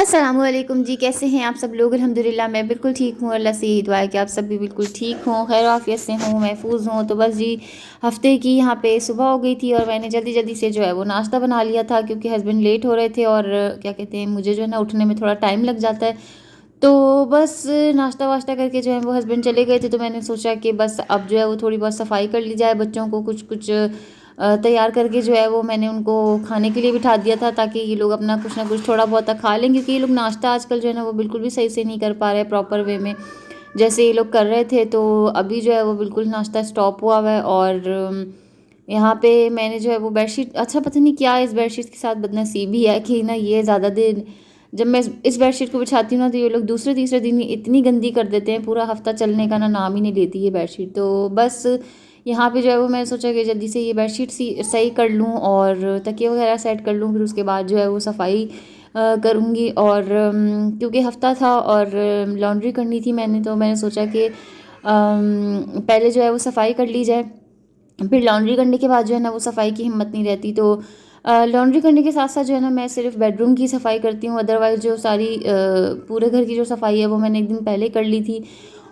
अस्सलामुअलैकुम जी, कैसे हैं आप सब लोग। अल्हम्दुलिल्लाह मैं बिल्कुल ठीक हूँ। अल्लाह से यही दुआ है कि आप सब भी बिल्कुल ठीक हों, खैर आफियत से हों, महफूज हों। तो बस जी, हफ्ते की यहाँ पे सुबह हो गई थी और मैंने जल्दी जल्दी से जो है वो नाश्ता बना लिया था, क्योंकि हस्बैंड लेट हो रहे थे और क्या कहते हैं, मुझे जो है ना उठने में थोड़ा टाइम लग जाता है। तो बस नाश्ता वाश्ता करके जो है वो हस्बैंड चले गए थे, तो मैंने सोचा कि बस अब जो है वो थोड़ी बहुत सफाई कर ली जाए, बच्चों को कुछ कुछ तैयार करके जो है वो मैंने उनको खाने के लिए बिठा दिया था, ताकि ये लोग अपना कुछ ना कुछ थोड़ा बहुत खा लें, क्योंकि ये लोग नाश्ता आजकल जो है ना वो बिल्कुल भी सही से नहीं कर पा रहे प्रॉपर वे में जैसे ये लोग कर रहे थे। तो अभी जो है वो बिल्कुल नाश्ता स्टॉप हुआ हुआ है। और यहाँ पे मैंने जो है वो बेडशीट, अच्छा पता नहीं क्या इस बेडशीट के साथ बदनसीबी है कि ना ये ज़्यादा दिन जब मैं इस बेडशीट को बिछाती हूँ ना, तो ये लोग दूसरे तीसरे दिन ही इतनी गंदी कर देते हैं, पूरा हफ्ता चलने का ना नाम ही नहीं लेती ये बेडशीट। तो बस यहाँ पे जो है वो मैंने सोचा कि जल्दी से ये बेडशीट सही कर लूँ और तकिए वगैरह सेट कर लूँ, फिर उसके बाद जो है वो सफाई करूँगी। और क्योंकि हफ्ता था और लॉन्ड्री करनी थी मैंने, तो मैंने सोचा कि पहले जो है वो सफाई कर ली जाए, फिर लॉन्ड्री करने के बाद जो है ना वो सफाई की हिम्मत नहीं रहती। तो लॉन्ड्री करने के साथ साथ जो है ना मैं सिर्फ बेडरूम की सफाई करती हूँ, अदरवाइज़ जो सारी पूरे घर की जो सफाई है वो मैंने एक दिन पहले कर ली थी,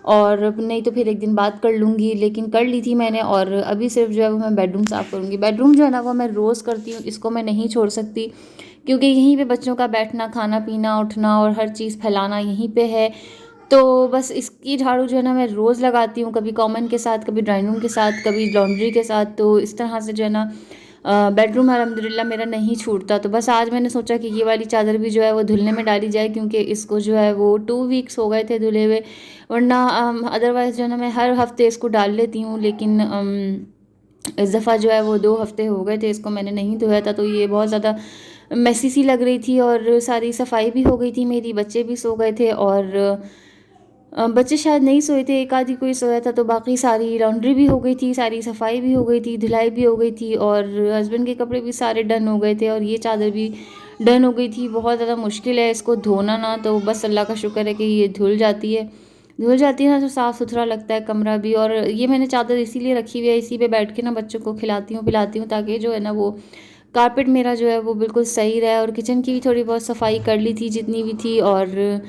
और नहीं तो फिर एक दिन बाद कर लूँगी, लेकिन कर ली थी मैंने। और अभी सिर्फ जो है वो मैं बेडरूम साफ़ करूँगी। बेडरूम जो है ना वो मैं रोज़ करती हूँ, इसको मैं नहीं छोड़ सकती, क्योंकि यहीं पे बच्चों का बैठना, खाना पीना, उठना और हर चीज़ फैलाना यहीं पे है। तो बस इसकी झाड़ू जो है ना मैं रोज़ लगाती हूँ, कभी कॉमन के साथ, कभी ड्राइंग रूम के साथ, कभी लॉन्ड्री के साथ। तो इस तरह से जो है ना बेडरूम अल्हम्दुलिल्लाह मेरा नहीं छूटता। तो बस आज मैंने सोचा कि ये वाली चादर भी जो है वो धुलने में डाली जाए, क्योंकि इसको जो है वो 2 वीक्स हो गए थे धुले हुए, वरना अदरवाइज़ जो है ना मैं हर हफ्ते इसको डाल लेती हूँ। लेकिन इस दफ़ा जो है वो 2 हफ्ते हो गए थे इसको मैंने नहीं धोया था, तो ये बहुत ज़्यादा मेसी सी लग रही थी। और सारी सफाई भी हो गई थी मेरी, बच्चे भी सो गए थे, और बच्चे शायद नहीं सोए थे, एक आधी कोई सोया था। तो बाकी सारी लॉन्ड्री भी हो गई थी, सारी सफाई भी हो गई थी, धुलाई भी हो गई थी, और हस्बैंड के कपड़े भी सारे डन हो गए थे, और ये चादर भी डन हो गई थी। बहुत ज़्यादा मुश्किल है इसको धोना ना, तो बस अल्लाह का शुक्र है कि ये धुल जाती है ना, तो साफ़ सुथरा लगता है कमरा भी। और ये मैंने चादर इसीलिए रखी हुई है, इसी पे बैठ के ना बच्चों को खिलाती हूँ पिलाती हूँ, ताकि जो है ना वो कारपेट मेरा जो है वो बिल्कुल सही रहे। और किचन की भी थोड़ी बहुत सफाई कर ली थी जितनी भी थी। और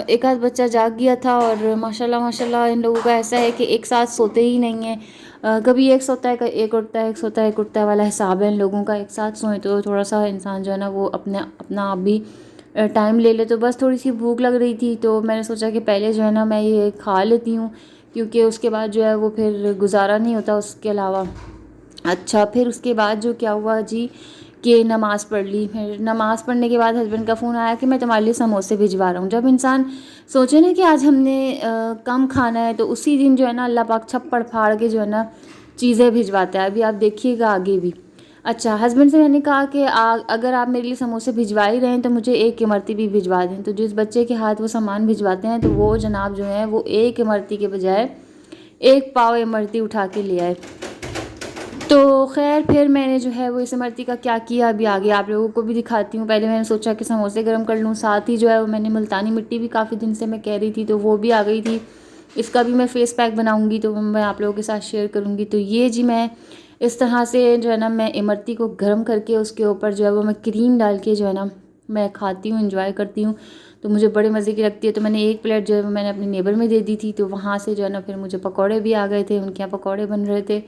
एक आध बच्चा जाग गया था, और माशाल्लाह माशाल्लाह इन लोगों का ऐसा है कि एक साथ सोते ही नहीं है। कभी एक सोता है, एक उठता है, एक सोता है, एक उठता है वाला हिसाब है इन लोगों का। एक साथ सोए तो थोड़ा सा इंसान जो है ना वो अपना आप भी टाइम ले ले। तो बस थोड़ी सी भूख लग रही थी, तो मैंने सोचा कि पहले जो है ना मैं ये खा लेती हूँ, क्योंकि उसके बाद जो है वो फिर गुजारा नहीं होता उसके अलावा। अच्छा, फिर उसके बाद जो क्या हुआ जी, कि नमाज़ पढ़ ली। फिर नमाज़ पढ़ने के बाद हस्बैंड का फ़ोन आया कि मैं तुम्हारे लिए समोसे भिजवा रहा हूँ। जब इंसान सोचे ना कि आज हमने कम खाना है, तो उसी दिन जो है ना अल्लाह पाक छप्पड़ फाड़ के जो है ना चीज़ें भिजवाता है। अभी आप देखिएगा आगे भी। अच्छा, हस्बैंड से मैंने कहा कि अगर आप मेरे लिए समोसे भिजवा ही रहे हैं तो मुझे एक इमरती भी भिजवा दें। तो जिस बच्चे के हाथ वो सामान भिजवाते हैं, तो वो जनाब जो है वो एक इमरती के बजाय एक पाव इमरती उठा के ले आए। तो खैर फिर मैंने जो है वो इस इमरती का क्या किया अभी आगे आप लोगों को भी दिखाती हूँ। पहले मैंने सोचा कि समोसे गर्म कर लूँ, साथ ही जो है वो मैंने मुल्तानी मिट्टी भी काफ़ी दिन से मैं कह रही थी, तो वो भी आ गई थी। इसका भी मैं फेस पैक बनाऊँगी, तो मैं आप लोगों के साथ शेयर करूँगी। तो ये जी मैं इस तरह से जो है ना मैं इमरती को गर्म करके उसके ऊपर जो है वो मैं क्रीम डाल के जो है ना मैं खाती हूँ, इंजॉय करती हूँ। तो मुझे बड़े मज़े की लगती है। तो मैंने एक प्लेट जो है वो मैंने अपने नेबर में दे दी थी, तो वहाँ से जो है ना फिर मुझे पकौड़े भी आ गए थे, उनके यहाँ पकौड़े बन रहे थे।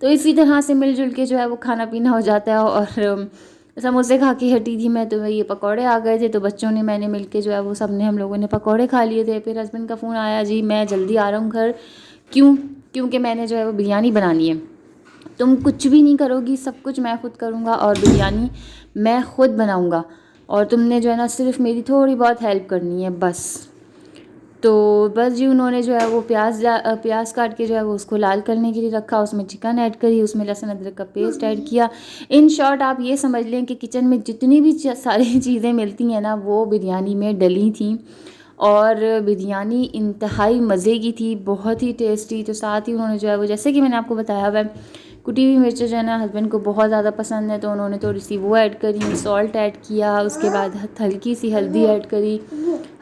तो इसी तरह से मिलजुल के जो है वो खाना पीना हो जाता है। और समोसे खा के हटी थी मैं, तो ये पकौड़े आ गए थे, तो बच्चों ने मैंने मिल के जो है वो सब ने हम लोगों ने पकौड़े खा लिए थे। फिर हस्बैंड का फ़ोन आया, जी मैं जल्दी आ रहा हूँ घर। क्यों? क्योंकि मैंने जो है वो बिरयानी बनानी है। तुम कुछ भी नहीं करोगी, सब कुछ मैं खुद करूँगा, और बिरयानी मैं खुद बनाऊँगा, और तुमने जो है ना सिर्फ मेरी थोड़ी बहुत हेल्प करनी है बस। तो बस जी उन्होंने जो है वो प्याज काट के जो है वो उसको लाल करने के लिए रखा, उसमें चिकन ऐड करी, उसमें लहसुन अदरक का पेस्ट ऐड किया। इन शॉर्ट आप ये समझ लें कि किचन में जितनी भी सारी चीज़ें मिलती हैं ना वो बिरयानी में डली थी, और बिरयानी इंतहाई मज़े की थी, बहुत ही टेस्टी। तो साथ ही उन्होंने जो है वो, जैसे कि मैंने आपको बताया हुआ है, कुटी हुई मिर्चें जो है ना हस्बैंड को बहुत ज़्यादा पसंद है, तो उन्होंने थोड़ी सी वो ऐड करी, सॉल्ट ऐड किया, उसके बाद हल्की सी हल्दी ऐड करी,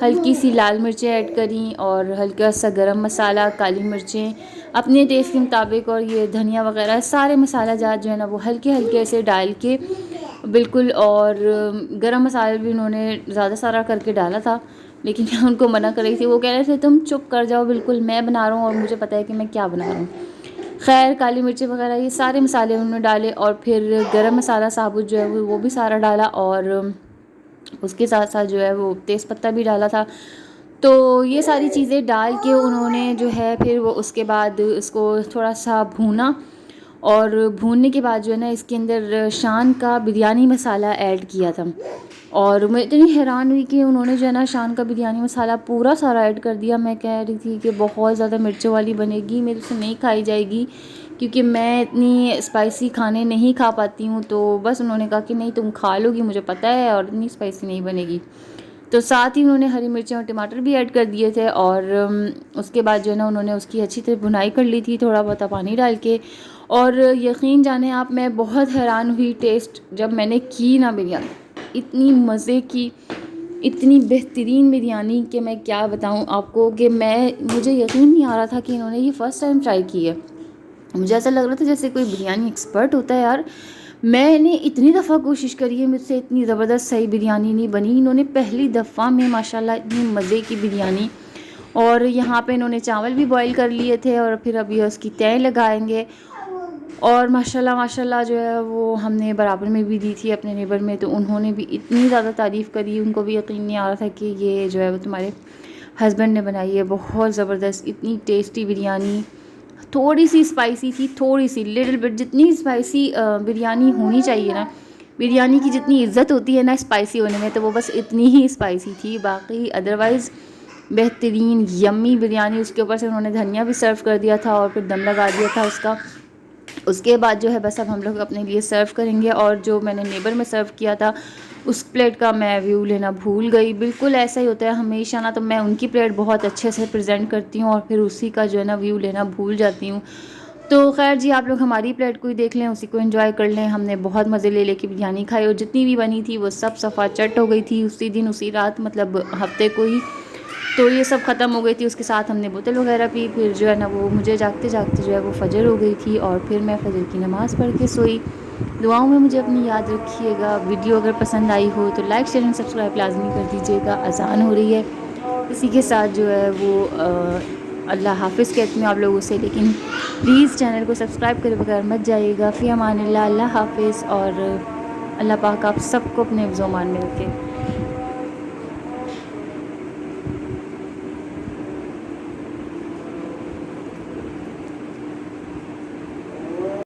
हल्की सी लाल मिर्चें ऐड करी, और हल्का सा गरम मसाला, काली मिर्चें अपने टेस्ट के मुताबिक, और ये धनिया वगैरह सारे मसाला जात जो है ना वो हल्के हल्के से डाल के बिल्कुल। और गरम मसाला भी उन्होंने ज़्यादा सारा करके डाला था, लेकिन मैं उनको मना कर रही थी। वो कह रहे थे तुम चुप कर जाओ, बिल्कुल मैं बना रहा हूँ और मुझे पता है कि मैं क्या बना रहा हूँ। खैर काली मिर्ची वगैरह ये सारे मसाले उन्होंने डाले और फिर गरम मसाला साबुत जो है वो भी सारा डाला, और उसके साथ साथ जो है वो तेज़पत्ता भी डाला था। तो ये सारी चीज़ें डाल के उन्होंने जो है फिर वो उसके बाद इसको थोड़ा सा भूना, और भूनने के बाद जो है ना इसके अंदर शान का बिरयानी मसाला ऐड किया था। और मैं इतनी हैरान हुई कि उन्होंने जो है ना शान का बिरयानी मसाला पूरा सारा ऐड कर दिया। मैं कह रही थी कि बहुत ज़्यादा मिर्चों वाली बनेगी, मेरे से नहीं खाई जाएगी, क्योंकि मैं इतनी स्पाइसी खाने नहीं खा पाती हूँ। तो बस उन्होंने कहा कि नहीं तुम खा लोगी, मुझे पता है, और इतनी स्पाइसी नहीं बनेगी। तो साथ ही उन्होंने हरी मिर्चें और टमाटर भी ऐड कर दिए थे, और उसके बाद जो है ना उन्होंने उसकी अच्छी तरह भुनाई कर ली थी थोड़ा बहुत पानी डाल के। और यकीन जाने आप, मैं बहुत हैरान हुई टेस्ट जब मैंने की ना बिरयानी, इतनी मज़े की, इतनी बेहतरीन बिरयानी कि मैं क्या बताऊं आपको, कि मुझे यकीन नहीं आ रहा था कि इन्होंने ये फ़र्स्ट टाइम ट्राई की है। मुझे ऐसा लग रहा था जैसे कोई बिरयानी एक्सपर्ट होता है यार। मैंने इतनी दफ़ा कोशिश करी है, मुझसे इतनी ज़बरदस्त सही बिरयानी नहीं बनी। इन्होंने पहली दफ़ा में माशाल्लाह इतनी मज़े की बिरयानी। और यहाँ पे इन्होंने चावल भी बॉईल कर लिए थे, और फिर अभी उसकी तय लगाएंगे। और माशाल्लाह माशाल्लाह जो है वो हमने बराबर में भी दी थी अपने नेबर में, तो उन्होंने भी इतनी ज़्यादा तारीफ़ करी, उनको भी यकीन नहीं आ रहा था कि ये जो है वो तुम्हारे हस्बैंड ने बनाई है। बहुत ज़बरदस्त, इतनी टेस्टी बिरयानी। थोड़ी सी स्पाइसी थी, थोड़ी सी लिटिल बिट, जितनी स्पाइसी बिरयानी होनी चाहिए ना, बिरयानी की जितनी इज़्ज़त होती है ना स्पाइसी होने में, तो वो बस इतनी ही स्पाइसी थी। बाकी अदरवाइज़ बेहतरीन यम्मी बिरयानी। उसके ऊपर से उन्होंने धनिया भी सर्व कर दिया था और फिर दम लगा दिया था उसका। उसके बाद जो है बस अब हम लोग अपने लिए सर्व करेंगे। और जो मैंने नेबर में सर्व किया था उस प्लेट का मैं व्यू लेना भूल गई। बिल्कुल ऐसा ही होता है हमेशा ना, तो मैं उनकी प्लेट बहुत अच्छे से प्रेजेंट करती हूँ और फिर उसी का जो है ना व्यू लेना भूल जाती हूँ। तो खैर जी, आप लोग हमारी प्लेट को ही देख लें, उसी को एंजॉय कर लें। हमने बहुत मज़े ले लेके बिरयानी खाई, और जितनी भी बनी थी वो सब सफ़ा चट हो गई थी उसी दिन, उसी रात, मतलब हफ्ते को ही। तो ये सब ख़त्म हो गई थी। उसके साथ हमने बोतल वगैरह पी। फिर जो है ना वो मुझे जागते जागते जो है वो फ़जर हो गई थी, और फिर मैं फ़जर की नमाज़ पढ़ के सोई। दुआओं में मुझे अपनी याद रखिएगा। वीडियो अगर पसंद आई हो तो लाइक शेयर एंड सब्सक्राइब लाजमी कर दीजिएगा। अज़ान हो रही है, इसी के साथ जो है वो अल्लाह हाफ़िज़ कहती हूँ आप लोगों से, लेकिन प्लीज़ चैनल को सब्सक्राइब करे बगैर मत जाइएगा। फ़ी अमानिल्लाह, अल्लाह हाफ़िज़। और अल्लाह पाक आप सबको अपने हिफ्ज़-ओ-अमान में रखे।